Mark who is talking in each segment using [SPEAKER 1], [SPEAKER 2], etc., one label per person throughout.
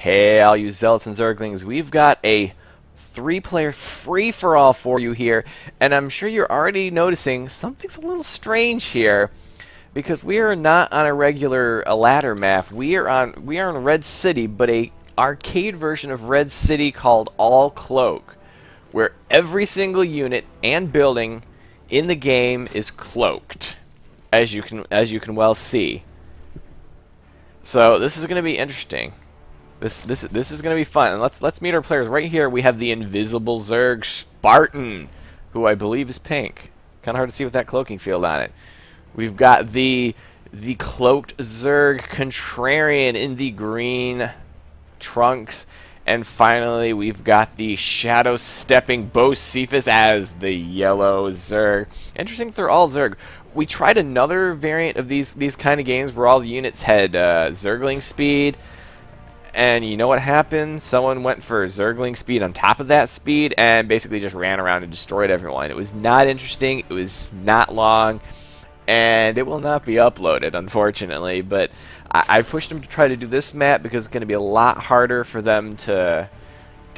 [SPEAKER 1] Hey, all you Zealots and Zerglings, we've got a 3-player free-for-all for you here, and I'm sure you're already noticing something's a little strange here, because we are not on a regular ladder map. We are on Red City, but a arcade version of Red City called All Cloak, where every single unit and building in the game is cloaked, as you can well see. So this is going to be interesting. This is going to be fun. And let's meet our players right here. We have the Invisible Zerg Spartan, who I believe is pink. Kind of hard to see with that cloaking field on it. We've got the cloaked Zerg Contrarian in the green trunks, and finally we've got the shadow stepping Bocephus as the yellow Zerg. Interesting if they're all Zerg. We tried another variant of these kind of games where all the units had Zergling speed. And you know what happened? Someone went for Zergling speed on top of that speed and basically just ran around and destroyed everyone. It was not interesting, it was not long, and it will not be uploaded, unfortunately. But I pushed them to try to do this map because it's going to be a lot harder for them to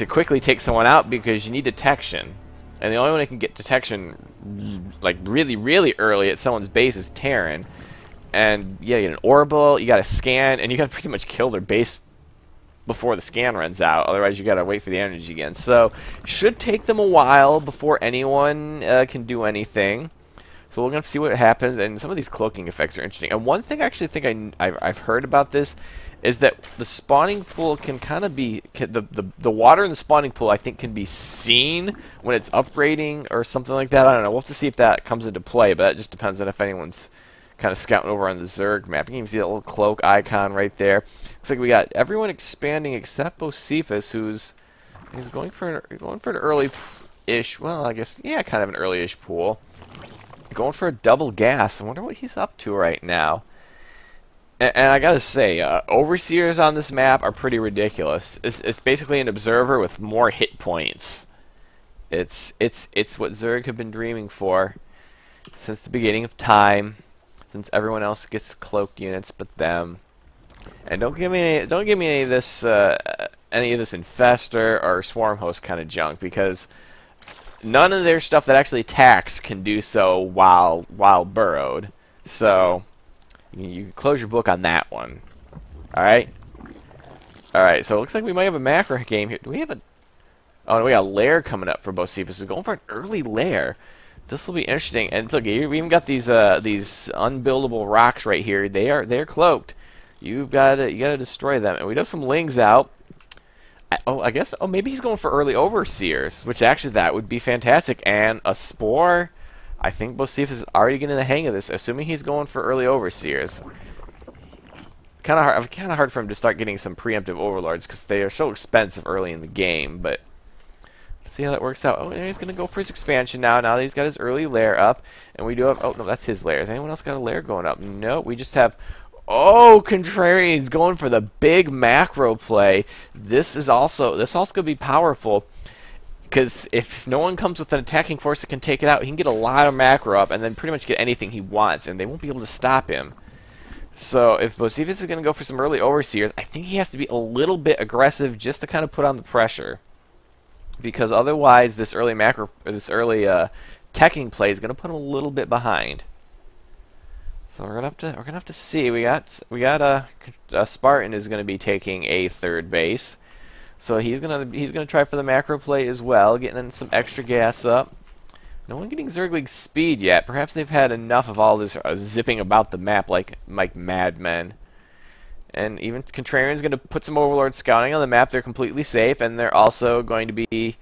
[SPEAKER 1] quickly take someone out, because you need detection. And the only one that can get detection like really early at someone's base is Terran. And yeah, you get an orbital, you got to scan, and you got to pretty much kill their base before the scan runs out. Otherwise you gotta wait for the energy again. So should take them a while before anyone can do anything. So we're gonna see what happens, and some of these cloaking effects are interesting. And one thing I actually think I've heard about this is that the spawning pool can kind of be the water in the spawning pool, I think, can be seen when it's upgrading or something like that. I don't know. We'll have to see if that comes into play, but that just depends on if anyone's kind of scouting over on the Zerg map. You can even see that little cloak icon right there. Looks like we got everyone expanding except Bocephus, he's going for an early-ish, well, I guess, yeah, kind of an early-ish pool. Going for a double gas. I wonder what he's up to right now. And I gotta say, overseers on this map are pretty ridiculous. It's basically an observer with more hit points. It's what Zerg have been dreaming for since the beginning of time. Since everyone else gets cloaked units but them. And don't give me any of this infestor or swarm host kind of junk, because none of their stuff that actually attacks can do so while burrowed. So you can close your book on that one. Alright? Alright, so it looks like we might have a macro game here. Do we have a... Oh, no, we got a lair coming up for Bocephus. We're going for an early lair. This will be interesting. And look, we even got these unbuildable rocks right here. They're cloaked. You gotta destroy them. And we have some lings out. I guess maybe he's going for early overseers, which actually that would be fantastic. And a spore. I think Bocephus is already getting the hang of this, assuming he's going for early overseers. Kind of hard for him to start getting some preemptive overlords, because they are so expensive early in the game. But see how that works out. Oh, and he's going to go for his expansion now. Now that he's got his early lair up. And we do have... Oh, no, that's his lair. Has anyone else got a lair going up? No, we just have... Oh, Contrarian's going for the big macro play. This also going to be powerful, because if no one comes with an attacking force that can take it out, he can get a lot of macro up and then pretty much get anything he wants, and they won't be able to stop him. So if Bocephus is going to go for some early overseers, I think he has to be a little bit aggressive just to kind of put on the pressure. Because otherwise, this early teching play is going to put him a little bit behind. So we're gonna have to see. We got a Spartan is going to be taking a third base, so he's gonna try for the macro play as well, getting in some extra gas up. No one getting Zergling speed yet. Perhaps they've had enough of all this zipping about the map like madmen. And even Contrarian's going to put some Overlord scouting on the map. They're completely safe, and they're also going to be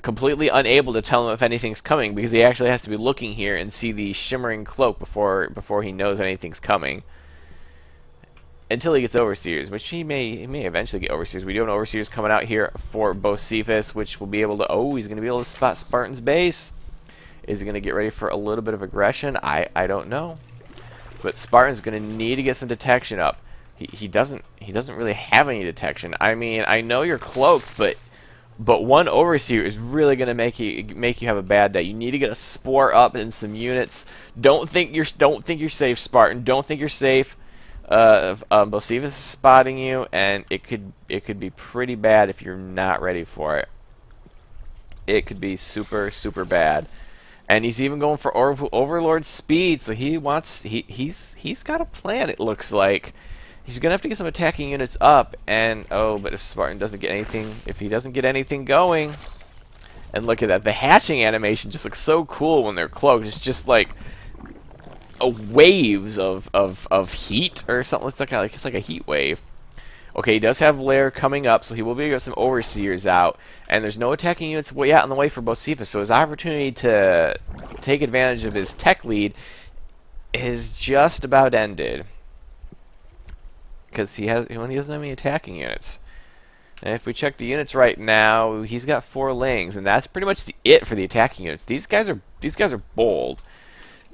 [SPEAKER 1] completely unable to tell him if anything's coming, because he actually has to be looking here and see the shimmering cloak before he knows anything's coming. Until he gets overseers, which he may eventually get overseers. We do have an overseers coming out here for Bocephus, which will be able to... Oh, he's going to be able to spot Spartan's base. Is he going to get ready for a little bit of aggression? I don't know. But Spartan's going to need to get some detection up. He doesn't really have any detection. I mean, I know you're cloaked, but one overseer is really going to make you have a bad day. You need to get a spore up in some units. Don't think you're safe, Spartan. Don't think you're safe. Bocephus is spotting you, and it could be pretty bad if you're not ready for it. It could be super, super bad. And he's even going for Overlord speed, so he's got a plan, it looks like. He's gonna have to get some attacking units up, and oh, but if Spartan doesn't get anything, if he doesn't get anything going, and look at that, the hatching animation just looks so cool when they're cloaked. It's just like waves of heat or something. It's like a heat wave. Okay, he does have Lair coming up, so he will be able to get some Overseers out. And there's no attacking units way out on the way for Bocephus, so his opportunity to take advantage of his tech lead is just about ended. Because he doesn't have any attacking units. And if we check the units right now, he's got 4 Lings, and that's pretty much it for the attacking units. These guys are bold.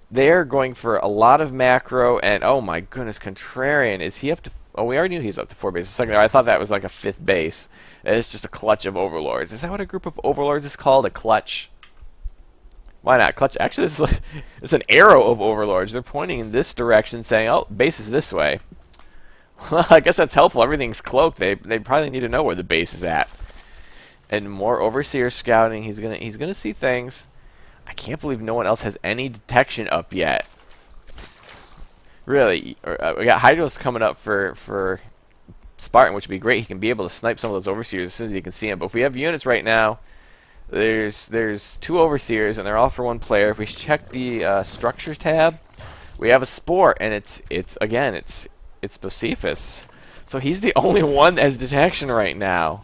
[SPEAKER 1] They're going for a lot of macro, and oh my goodness, Contrarian, is he up to... Oh, we already knew he was up to 4 bases. I thought that was like a 5th base. It's just a clutch of Overlords. Is that what a group of Overlords is called? A clutch? Why not? Clutch. Actually, it's an arrow of Overlords. They're pointing in this direction, saying, oh, base is this way. Well, I guess that's helpful. Everything's cloaked. They probably need to know where the base is at. And more Overseer scouting. He's gonna see things. I can't believe no one else has any detection up yet. Really, we got Hydros coming up for Spartan, which would be great. He can be able to snipe some of those Overseers as soon as he can see them. But if we have units right now, there's 2 Overseers, and they're all for 1 player. If we check the Structures tab, we have a Spore, and it's Bocephus. So he's the only one that has detection right now.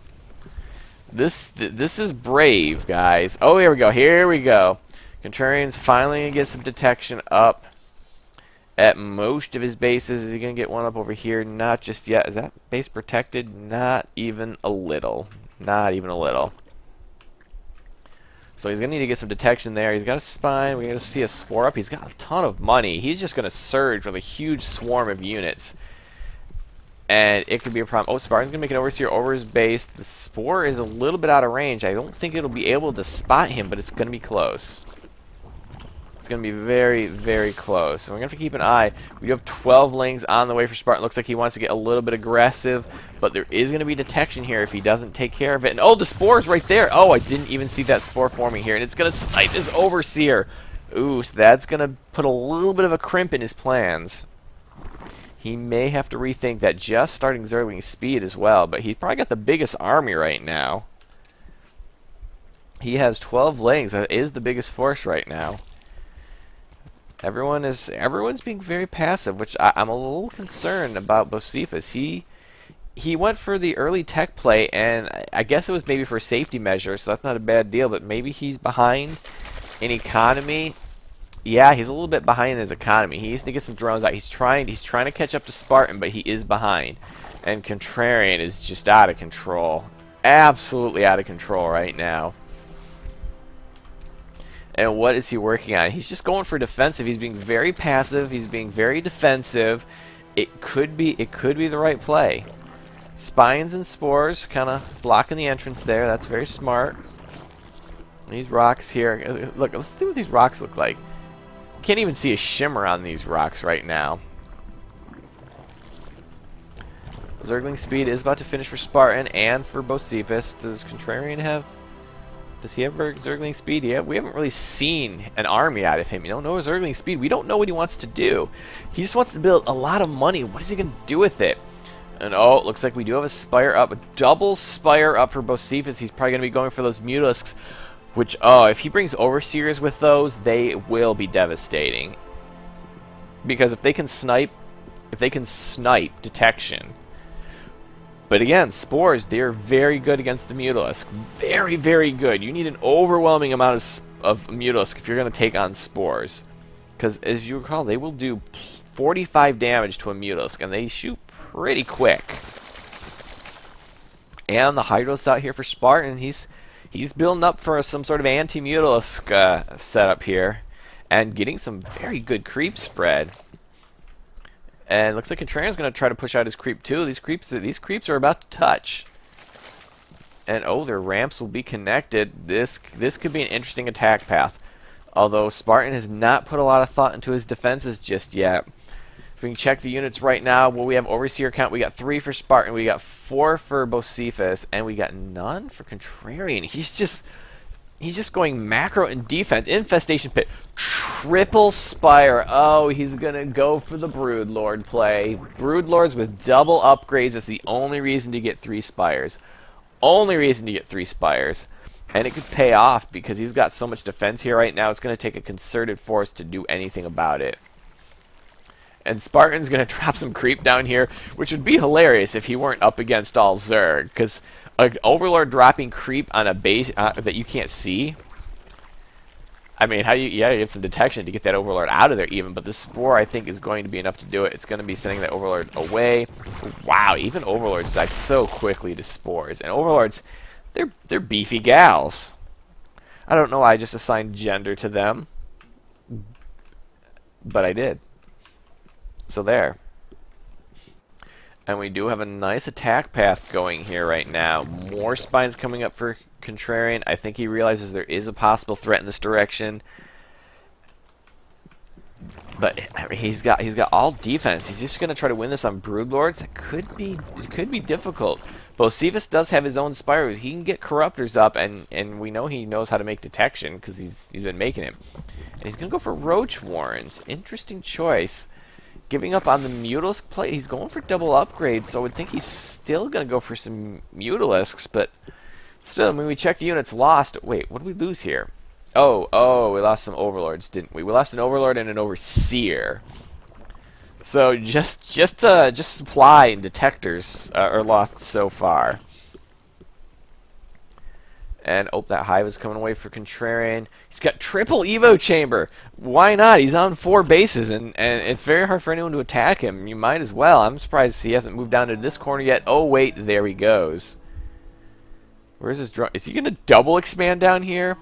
[SPEAKER 1] This is brave, guys. Oh, here we go. Here we go. Contrarian's finally going to get some detection up at most of his bases. Is he going to get one up over here? Not just yet. Is that base protected? Not even a little. Not even a little. So he's going to need to get some detection there. He's got a spine. We're going to see a Spore up. He's got a ton of money. He's just going to surge with a huge swarm of units. And it could be a problem. Oh, Spartan's going to make it Overseer over his base. The Spore is a little bit out of range. I don't think it'll be able to spot him, but it's going to be close. It's going to be very, very close. So we're going to have to keep an eye. We do have 12 Lings on the way for Spartan. Looks like he wants to get a little bit aggressive, but there is going to be detection here if he doesn't take care of it. And oh, the Spore's right there. Oh, I didn't even see that Spore forming here. And it's going to snipe his Overseer. Ooh, so that's going to put a little bit of a crimp in his plans. He may have to rethink that, just starting Zergling speed as well, but he's probably got the biggest army right now. He has 12 Lings. That is the biggest force right now. Everyone's being very passive, which I'm a little concerned about Bocephus. He went for the early tech play, and I guess it was maybe for safety measures, so that's not a bad deal, but maybe he's behind in economy. Yeah, he's a little bit behind in his economy. He needs to get some drones out. He's trying to catch up to Spartan, but he is behind. And Contrarian is just out of control. Absolutely out of control right now. And what is he working on? He's just going for defensive. He's being very passive. He's being very defensive. It could be the right play. Spines and Spores kind of blocking the entrance there. That's very smart. These rocks here. Look, let's see what these rocks look like. Can't even see a shimmer on these rocks right now. Zergling speed is about to finish for Spartan and for Bocephus. Does Contrarian have... Does he have Zergling speed? Yeah, we haven't really seen an army out of him. You don't know his Zergling speed. We don't know what he wants to do. He just wants to build a lot of money. What is he going to do with it? And oh, it looks like we do have a Spire up. A double Spire up for Bocephus. He's probably going to be going for those Mutalisks. Which, oh, if he brings Overseers with those, they will be devastating. Because if they can snipe detection. But again, Spores, they're very good against the Mutalisk. Very, very good. You need an overwhelming amount of Mutalisk if you're going to take on Spores. Because, as you recall, they will do 45 damage to a Mutalisk, and they shoot pretty quick. And the Hydros out here for Spartan, he's building up for some sort of anti-Mutalisk setup here. And getting some very good creep spread. And looks like Contrarian's going to try to push out his creep too. These creeps are about to touch. And oh, their ramps will be connected. This could be an interesting attack path. Although Spartan has not put a lot of thought into his defenses just yet. If we can check the units right now, well, we have Overseer count. We got 3 for Spartan. We got 4 for Bocephus. And we got none for Contrarian. He's just going macro and defense. Infestation Pit. Triple Spire. Oh, he's going to go for the Broodlord play. Broodlords with double upgrades. That's the only reason to get 3 Spires. Only reason to get 3 Spires. And it could pay off because he's got so much defense here right now. It's going to take a concerted force to do anything about it. And Spartan's going to drop some creep down here, which would be hilarious if he weren't up against all Zerg. Because an Overlord dropping creep on a base that you can't see. I mean, you get some detection to get that Overlord out of there even. But the Spore, I think, is going to be enough to do it. It's going to be sending that Overlord away. Wow, even Overlords die so quickly to Spores. And Overlords, they're beefy gals. I don't know why I just assigned gender to them. But I did. So there. And we do have a nice attack path going here right now. More spines coming up for Contrarian. I think he realizes there is a possible threat in this direction. But I mean, he's got all defense. He's just going to try to win this on Broodlords. It could be difficult. Bocephus does have his own spires. He can get Corruptors up, and we know he knows how to make detection because he's been making it. And he's going to go for Roach Warrens. Interesting choice. Giving up on the Mutalisk play. He's going for double upgrades, so I would think he's still going to go for some Mutalisks, but still, when we check the units lost... Wait, what did we lose here? Oh, we lost some Overlords, didn't we? We lost an Overlord and an Overseer. So just supply and detectors are lost so far. And, oh, that Hive is coming away for Contrarian. He's got triple Evo Chamber. Why not? He's on 4 bases, and it's very hard for anyone to attack him. You might as well. I'm surprised he hasn't moved down to this corner yet. Oh, wait, there he goes. Where's his drone? Is he going to double expand down here?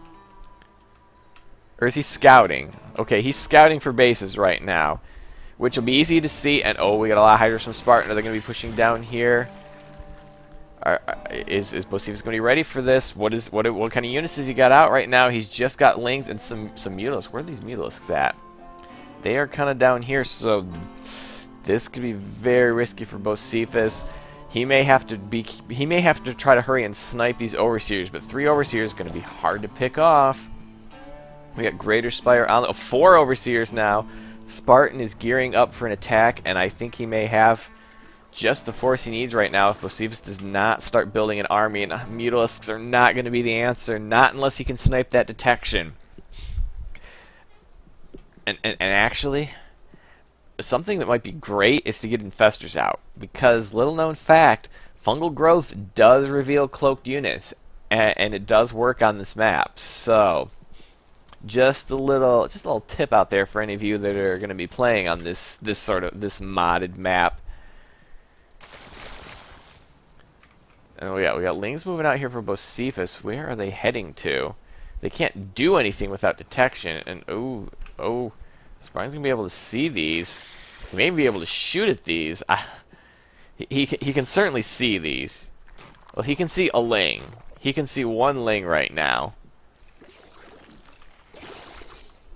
[SPEAKER 1] Or is he scouting? Okay, he's scouting for bases right now, which will be easy to see. And, oh, we got a lot of Hydras from Spartan. Are they going to be pushing down here? Is Bocephus going to be ready for this? What kind of units has he got out right now? He's just got Lings and some Mutalisks. Where are these Mutalisks at? They are kind of down here, so this could be very risky for Bocephus. He may have to try to hurry and snipe these Overseers, but 3 Overseers is going to be hard to pick off. We got Greater Spire on 4 Overseers now. Spartan is gearing up for an attack, and I think he may have just the force he needs right now if Bocephus does not start building an army, and Mutalisks are not going to be the answer, not unless he can snipe that detection. And actually, something that might be great is to get Infestors out, because little known fact, fungal growth does reveal cloaked units, and it does work on this map. So just a little tip out there for any of you that are going to be playing on this modded map. Oh yeah, we got Lings moving out here for Bocephus. Where are they heading to? They can't do anything without detection. And oh, Spartan's gonna be able to see these. He may be able to shoot at these. He can certainly see these. Well, he can see a Ling. He can see 1 Ling right now.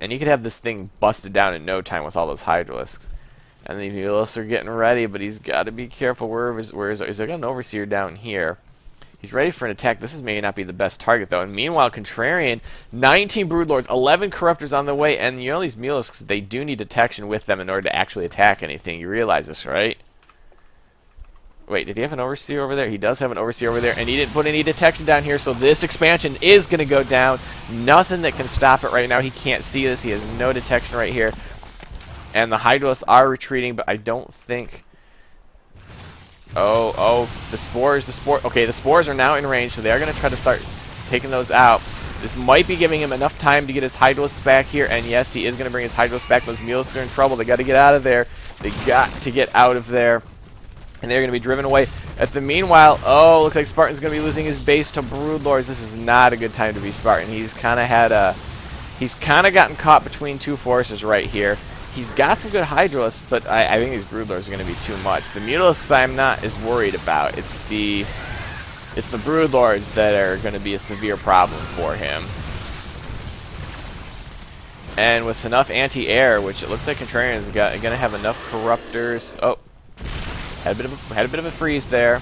[SPEAKER 1] And he could have this thing busted down in no time with all those Hydralisks. And the Mutalisks are getting ready, but he's got to be careful. Where is there got an Overseer down here? He's ready for an attack. This may not be the best target, though. And meanwhile, Contrarian, 19 Broodlords, 11 Corruptors on the way, and you know these Mutalisks, they do need detection with them in order to actually attack anything. You realize this, right? Wait, did he have an Overseer over there? He does have an Overseer over there, and he didn't put any detection down here, so this expansion is going to go down. Nothing that can stop it right now. He can't see this. He has no detection right here. And the Hydralisks are retreating, but I don't think... Oh, the Spores. Okay, the Spores are now in range, so they are going to try to start taking those out. This might be giving him enough time to get his Hydralisks back here, and yes, he is going to bring his Hydralisks back. Those Mutalisks are in trouble. They got to get out of there. They got to get out of there. And they're going to be driven away. At the meanwhile, oh, looks like Spartan's going to be losing his base to Broodlords. This is not a good time to be Spartan. He's kind of gotten caught between 2 forces right here. He's got some good Hydralisks, but I think these Broodlords are going to be too much. The Mutalisks I'm not as worried about. It's the Broodlords that are going to be a severe problem for him. And with enough anti-air, which it looks like Contrarian's going to have enough corruptors. Oh, had a bit of a freeze there.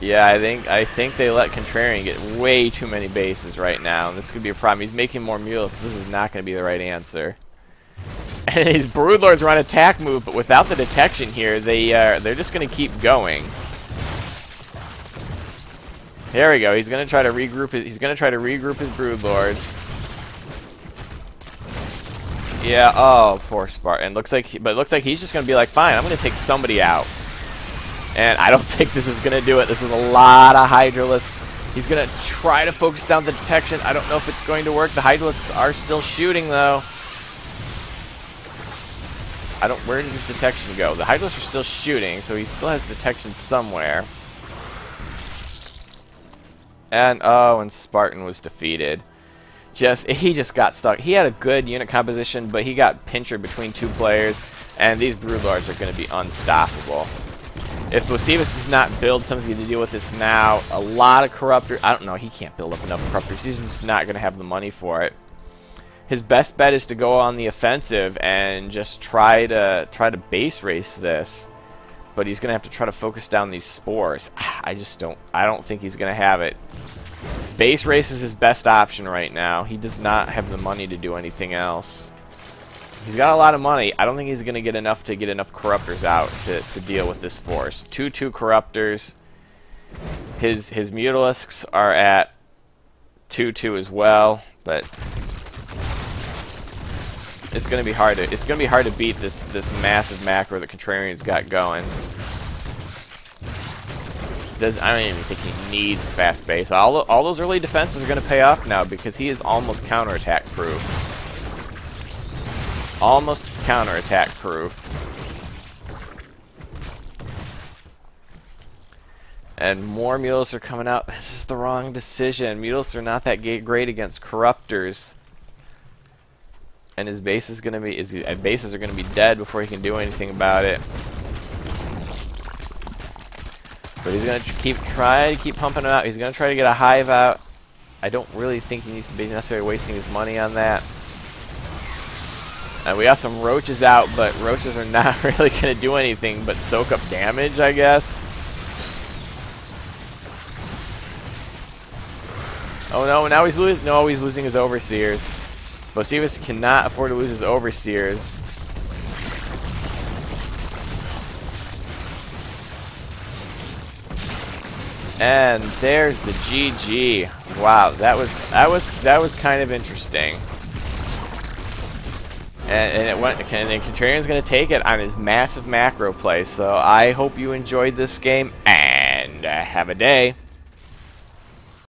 [SPEAKER 1] Yeah, I think they let Contrarian get way too many bases right now, and this could be a problem. He's making more mules, so this is not going to be the right answer. And his Broodlords are on attack move, but without the detection here, they're just going to keep going. There we go. He's going to try to regroup. He's going to try to regroup his Broodlords. Yeah. Oh, poor Spartan. But it looks like he's just going to be like, fine, I'm going to take somebody out. And I don't think this is going to do it. This is a lot of Hydralisks. He's going to try to focus down the detection. I don't know if it's going to work. The Hydralisks are still shooting, though. Where did his detection go? The Hydralisks are still shooting, so he still has detection somewhere. And, oh, and Spartan was defeated. He just got stuck. He had a good unit composition, but he got pinchered between two players, and these Broodlords are going to be unstoppable. If Bocephus does not build something to deal with this now, a lot of Corruptors, I don't know, he can't build up enough Corruptors. He's just not going to have the money for it. His best bet is to go on the offensive and just try to base race this. But he's going to have to try to focus down these spores. I don't think he's going to have it. Base race is his best option right now. He does not have the money to do anything else. He's got a lot of money. I don't think he's going to get enough Corruptors out to deal with this force. 2/2 Corruptors. His Mutalisks are at 2/2 as well, but it's going to be hard to beat this massive macro that Contrarian's got going. I don't even think he needs fast base. All those early defenses are going to pay off now because he is almost counterattack proof. Almost counterattack proof. And more Mules are coming out. This is the wrong decision. Mules are not that great against Corruptors. And his base is gonna be bases are gonna be dead before he can do anything about it. But he's gonna try to keep pumping them out. He's gonna try to get a hive out. I don't really think he needs to be necessarily wasting his money on that. We got some roaches out, but roaches are not really going to do anything but soak up damage, I guess. Oh no, now he's losing his Overseers. Bocephus cannot afford to lose his Overseers. And there's the GG. Wow, that was kind of interesting. And it went. And Contrarian's going to take it on his massive macro play. So I hope you enjoyed this game and have a day.